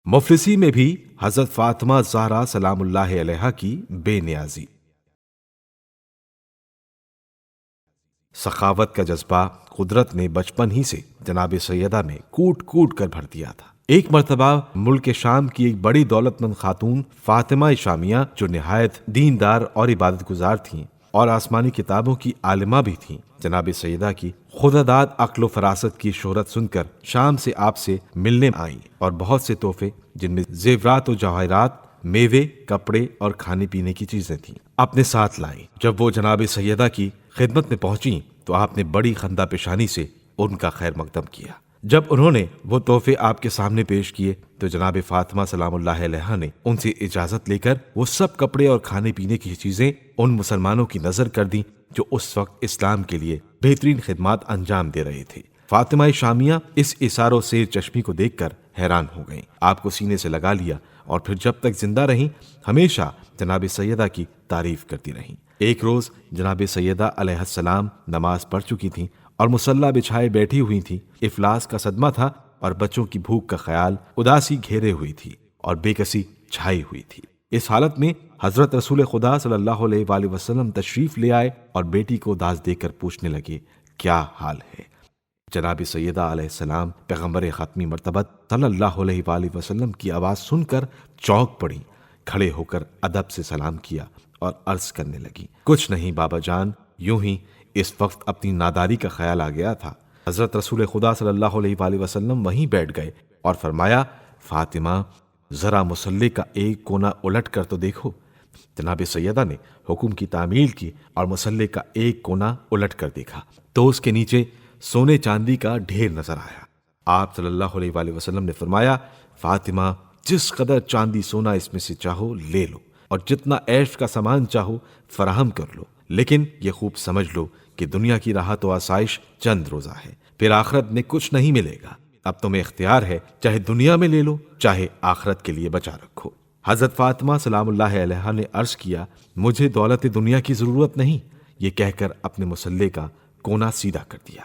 مفلسی میں بھی حضرت فاطمہ زہرا سلام اللہ علیہا کی بے نیازی۔ سخاوت کا جذبہ قدرت نے بچپن ہی سے جناب سیدہ میں کوٹ کوٹ کر بھر دیا تھا۔ ایک مرتبہ ملک شام کی ایک بڑی دولت مند خاتون فاطمہ شامیہ، جو نہایت دیندار اور عبادت گزار تھیں اور آسمانی کتابوں کی عالمہ بھی تھیں، جناب سیدہ کی خداداد عقل و فراست کی شہرت سن کر شام سے آپ سے ملنے آئیں اور بہت سے تحفے، جن میں زیورات و جواہرات، میوے، کپڑے اور کھانے پینے کی چیزیں تھیں، اپنے ساتھ لائیں۔ جب وہ جناب سیدہ کی خدمت میں پہنچیں تو آپ نے بڑی خندہ پیشانی سے ان کا خیر مقدم کیا۔ جب انہوں نے وہ تحفے آپ کے سامنے پیش کیے تو جناب فاطمہ سلام اللہ علیہا نے ان سے اجازت لے کر وہ سب کپڑے اور کھانے پینے کی چیزیں ان مسلمانوں کی نظر کر دیں جو اس وقت اسلام کے لیے بہترین خدمات انجام دے رہے تھے۔ فاطمہ شامیہ اس اثار و سیر چشمی کو دیکھ کر حیران ہو گئیں، آپ کو سینے سے لگا لیا اور پھر جب تک زندہ رہیں ہمیشہ جناب سیدہ کی تعریف کرتی رہیں۔ ایک روز جناب سیدہ علیہ السلام نماز پڑھ چکی تھیں اور مصلی بچھائے بیٹھی ہوئی تھیں۔ افلاس کا صدمہ تھا اور بچوں کی بھوک کا خیال، اداسی گھیرے ہوئی تھی اور بے کسی چھائی ہوئی تھی۔ اس حالت میں حضرت رسول خدا صلی اللہ علیہ وآلہ وسلم تشریف لے آئے اور بیٹی کو داز دے کر پوچھنے لگے، کیا حال ہے؟ جناب سیدہ علیہ السلام پیغمبر خاتمی مرتبت صلی اللہ علیہ وآلہ وسلم کی آواز سن کر چونک پڑی، کھڑے ہو کر ادب سے سلام کیا اور عرض کرنے لگی، کچھ نہیں بابا جان، یوں ہی اس وقت اپنی ناداری کا خیال آ گیا تھا۔ حضرت رسول خدا صلی اللہ علیہ وآلہ وسلم وہیں بیٹھ گئے اور فرمایا، فاطمہ ذرا مصلی کا ایک کونا الٹ کر تو دیکھو۔ جناب سیدہ نے حکم کی تعمیل کی اور مصلی کا ایک کونا الٹ کر دیکھا تو اس کے نیچے سونے چاندی کا ڈھیر نظر آیا۔ آپ صلی اللہ علیہ وآلہ وسلم نے فرمایا، فاطمہ جس قدر چاندی سونا اس میں سے چاہو لے لو اور جتنا عیش کا سامان چاہو فراہم کر لو، لیکن یہ خوب سمجھ لو کہ دنیا کی راحت و آسائش چند روزہ ہے، پھر آخرت میں کچھ نہیں ملے گا۔ اب تمہیں اختیار ہے، چاہے دنیا میں لے لو چاہے آخرت کے لیے بچا رکھو۔ حضرت فاطمہ سلام اللہ علیہا نے عرض کیا، مجھے دولت دنیا کی ضرورت نہیں، یہ کہہ کر اپنے مصلی کا کونا سیدھا کر دیا۔